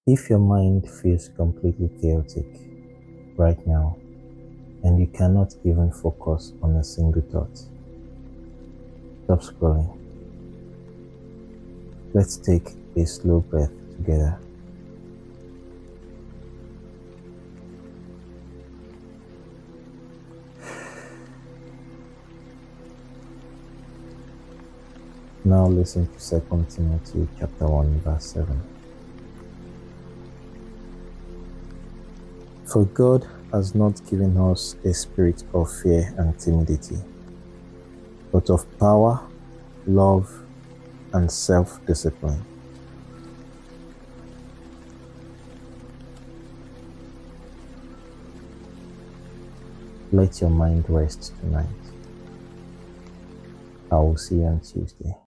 If your mind feels completely chaotic right now and you cannot even focus on a single thought, stop scrolling. Let's take a slow breath together. Now listen to 2 Timothy chapter 1 verse 7. For God has not given us a spirit of fear and timidity, but of power, love, and self-discipline. Let your mind rest tonight. I will see you on Tuesday.